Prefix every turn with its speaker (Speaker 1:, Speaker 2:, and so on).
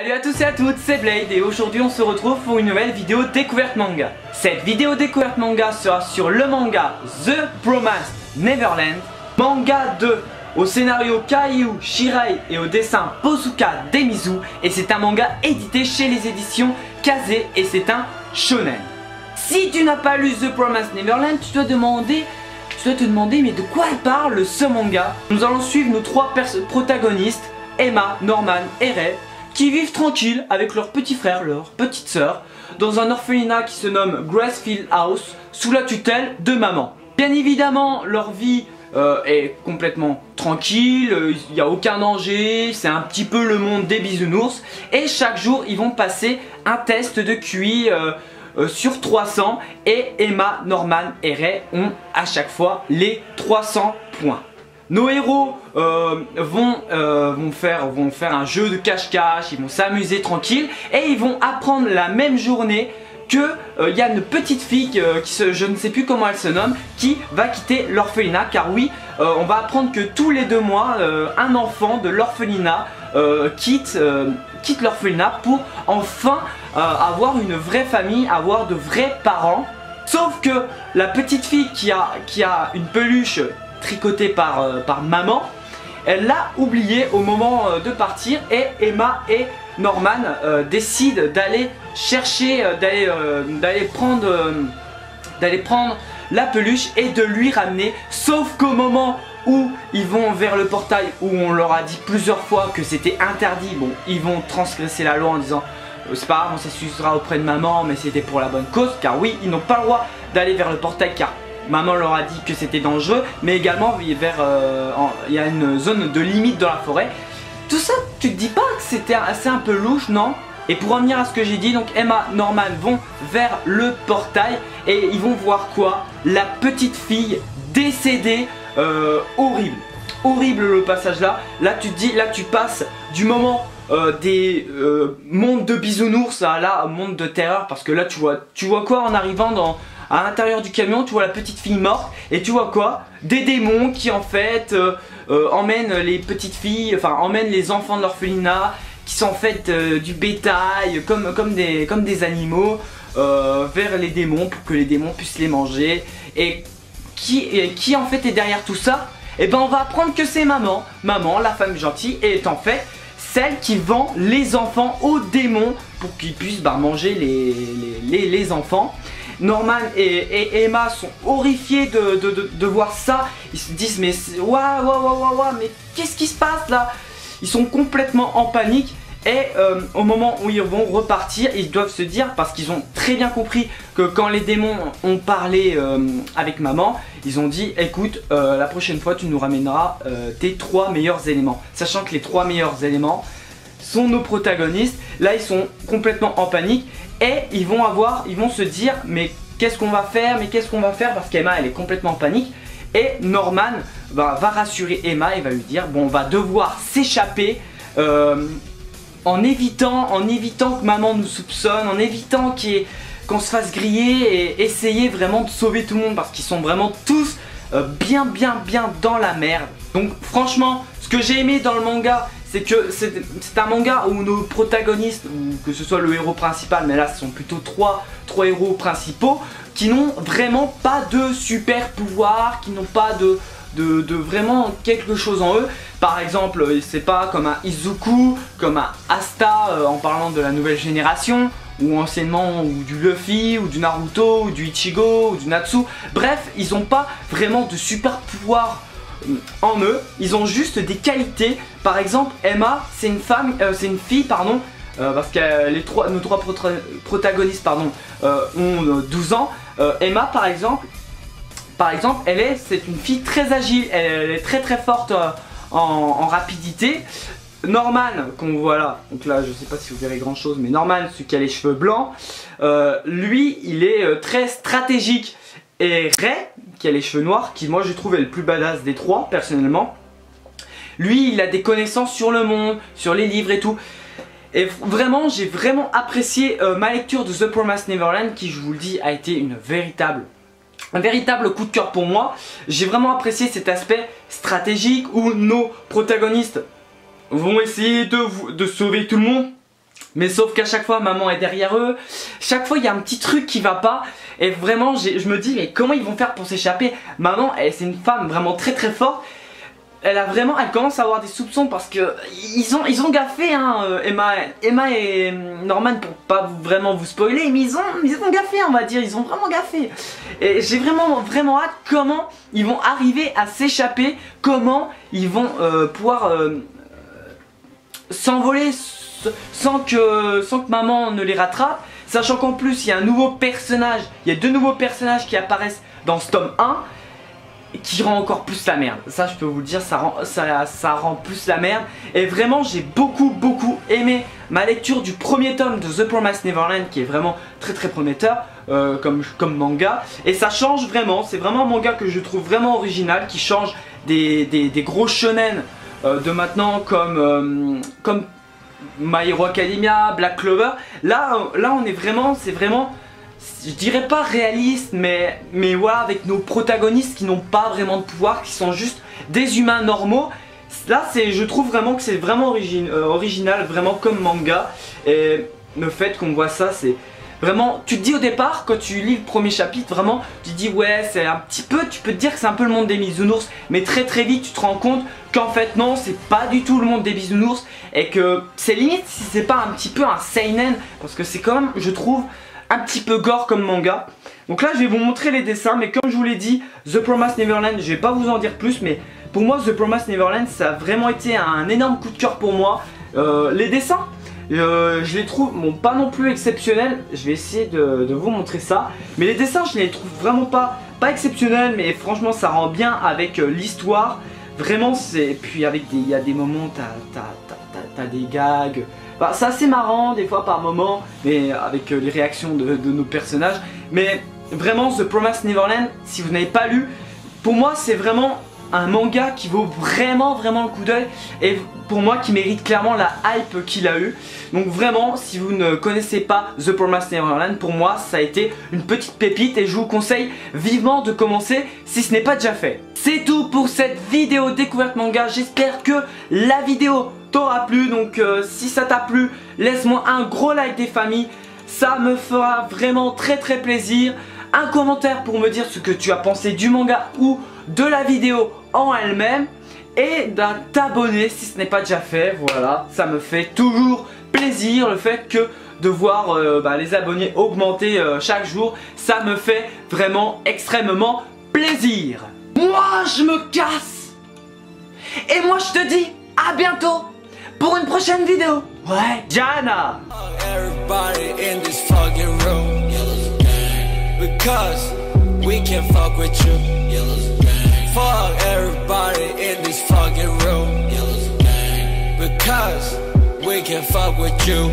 Speaker 1: Salut à tous et à toutes, c'est Blade et aujourd'hui on se retrouve pour une nouvelle vidéo découverte manga. Cette vidéo découverte manga sera sur le manga The Promised Neverland, manga 2 au scénario Kaiu Shirai et au dessin Posuka Demizu, et c'est un manga édité chez les éditions Kaze et c'est un shonen. Si tu n'as pas lu The Promised Neverland, tu dois te demander mais de quoi il parle ce manga. Nous allons suivre nos trois protagonistes, Emma, Norman et Rei, qui vivent tranquilles avec leur petit frère, leur petite sœur, dans un orphelinat qui se nomme Gracefield House, sous la tutelle de maman. Bien évidemment, leur vie est complètement tranquille, il n'y a aucun danger, c'est un petit peu le monde des bisounours, et chaque jour ils vont passer un test de QI sur 300, et Emma, Norman et Rei ont à chaque fois les 300 points. Nos héros vont faire un jeu de cache-cache, ils vont s'amuser tranquille et ils vont apprendre la même journée que y a une petite fille je ne sais plus comment elle se nomme, qui va quitter l'orphelinat, car oui, on va apprendre que tous les 2 mois un enfant de l'orphelinat quitte l'orphelinat pour enfin avoir une vraie famille, avoir de vrais parents. Sauf que la petite fille qui a une peluche tricotée par maman, elle l'a oublié au moment de partir, et Emma et Norman décident d'aller chercher, d'aller prendre la peluche et de lui ramener. Sauf qu'au moment où ils vont vers le portail, où on leur a dit plusieurs fois que c'était interdit, bon, ils vont transgresser la loi en disant c'est pas grave, on s'excusera auprès de maman, mais c'était pour la bonne cause, car oui, ils n'ont pas le droit d'aller vers le portail car maman leur a dit que c'était dangereux, mais également il y a une zone de limite dans la forêt. Tout ça, tu te dis pas que c'était un peu louche, non? Et pour revenir à ce que j'ai dit, donc Emma, Norman vont vers le portail et ils vont voir quoi? La petite fille décédée, horrible. Horrible le passage là. Là tu te dis, là tu passes du moment des mondes de bisounours à là, monde de terreur, parce que là tu vois quoi en arrivant à l'intérieur du camion? Tu vois la petite fille morte et tu vois quoi? Des démons qui en fait emmènent les petites filles, enfin emmènent les enfants de l'orphelinat, qui sont en fait du bétail comme des animaux vers les démons pour que les démons puissent les manger. Et qui en fait est derrière tout ça? Et ben on va apprendre que c'est maman, la femme gentille, est en fait celle qui vend les enfants aux démons pour qu'ils puissent manger les enfants. Norman et Emma sont horrifiés de voir ça. Ils se disent mais waouh, mais qu'est-ce qui se passe là? Ils sont complètement en panique. Et au moment où ils vont repartir, ils doivent se dire, parce qu'ils ont très bien compris que quand les démons ont parlé avec maman, ils ont dit écoute, la prochaine fois tu nous ramèneras tes 3 meilleurs éléments. Sachant que les 3 meilleurs éléments sont nos protagonistes. Là ils sont complètement en panique et ils vont se dire mais qu'est-ce qu'on va faire, parce qu'Emma elle est complètement en panique. Et Norman va rassurer Emma et va lui dire bon, on va devoir s'échapper en évitant que maman nous soupçonne, en évitant qu'on se fasse griller, et essayer vraiment de sauver tout le monde parce qu'ils sont vraiment tous bien dans la merde. Donc franchement, ce que j'ai aimé dans le manga, c'est que c'est un manga où nos protagonistes, ou que ce soit le héros principal, mais là ce sont plutôt trois héros principaux, qui n'ont vraiment pas de super pouvoir, qui n'ont pas de vraiment quelque chose en eux. Par exemple, c'est pas comme un Izuku, comme un Asta en parlant de la nouvelle génération, ou anciennement, ou du Luffy, ou du Naruto, ou du Ichigo, ou du Natsu. Bref, ils n'ont pas vraiment de super pouvoir en eux, ils ont juste des qualités. Par exemple, Emma, c'est une fille, pardon, parce que nos trois protagonistes ont 12 ans. Emma, par exemple, c'est une fille très agile, elle est très forte en rapidité. Norman, qu'on voit là, donc là je sais pas si vous verrez grand chose, mais Norman, celui qui a les cheveux blancs, lui il est très stratégique. Et Rei, qui a les cheveux noirs, qui moi je trouve est le plus badass des 3 personnellement, lui il a des connaissances sur le monde, sur les livres et tout. Et vraiment, j'ai vraiment apprécié ma lecture de The Promised Neverland, qui, je vous le dis, a été un véritable coup de cœur pour moi. J'ai vraiment apprécié cet aspect stratégique où nos protagonistes vont essayer de sauver tout le monde. Mais sauf qu'à chaque fois maman est derrière eux, chaque fois il y a un petit truc qui va pas. Et vraiment je me dis mais comment ils vont faire pour s'échapper. Maman c'est une femme vraiment très très forte. Elle commence à avoir des soupçons parce que ils ont gaffé hein, Emma et Norman, pour pas vraiment vous spoiler, mais ils ont gaffé, on va dire, ils ont vraiment gaffé. Et j'ai vraiment hâte comment ils vont arriver à s'échapper, comment ils vont pouvoir s'envoler sans que maman ne les rattrape, sachant qu'en plus il y a un nouveau personnage, il y a 2 nouveaux personnages qui apparaissent dans ce tome 1 qui rend encore plus la merde. Ça je peux vous le dire, ça rend plus la merde. Et vraiment j'ai beaucoup aimé ma lecture du premier tome de The Promised Neverland, qui est vraiment très prometteur comme manga. Et ça change vraiment, c'est vraiment un manga que je trouve vraiment original, qui change des gros shonen de maintenant comme My Hero Academia, Black Clover. Là on est vraiment, c'est vraiment, je dirais pas réaliste, mais voilà, avec nos protagonistes qui n'ont pas vraiment de pouvoir, qui sont juste des humains normaux. Là je trouve vraiment que c'est vraiment original, vraiment comme manga. Et le fait qu'on voit ça, c'est vraiment, tu te dis au départ quand tu lis le premier chapitre, vraiment tu te dis ouais c'est un petit peu, tu peux te dire que c'est un peu le monde des bisounours, mais très vite tu te rends compte qu'en fait non, c'est pas du tout le monde des bisounours, et que c'est limite si c'est pas un petit peu un seinen, parce que c'est quand même, je trouve, un petit peu gore comme manga. Donc là je vais vous montrer les dessins, mais comme je vous l'ai dit, The Promised Neverland, je vais pas vous en dire plus, mais pour moi The Promised Neverland ça a vraiment été un énorme coup de cœur pour moi. Les dessins, je les trouve bon, pas non plus exceptionnels. Je vais essayer de vous montrer ça, mais les dessins je les trouve vraiment pas exceptionnels, mais franchement ça rend bien avec l'histoire. Vraiment c'est, puis avec il y a des moments t'as des gags. Bah, c'est assez marrant des fois par moment, mais avec les réactions de nos personnages. Mais vraiment The Promised Neverland, si vous n'avez pas lu, pour moi c'est vraiment un manga qui vaut vraiment le coup d'œil, et pour moi qui mérite clairement la hype qu'il a eu. Donc vraiment, si vous ne connaissez pas The Promised Neverland, pour moi ça a été une petite pépite, et je vous conseille vivement de commencer si ce n'est pas déjà fait. C'est tout pour cette vidéo découverte manga, j'espère que la vidéo t'aura plu. Donc si ça t'a plu, laisse-moi un gros like des familles, ça me fera vraiment très plaisir. Un commentaire pour me dire ce que tu as pensé du manga ou de la vidéo en elle-même, et d'un t'abonner si ce n'est pas déjà fait. Voilà, ça me fait toujours plaisir le fait que de voir les abonnés augmenter chaque jour, ça me fait vraiment extrêmement plaisir. Moi je me casse, et moi je te dis à bientôt pour une prochaine vidéo. Ouais, Jana. Because we can fuck with you. Fuck everybody in this fucking room. Because we can fuck with you.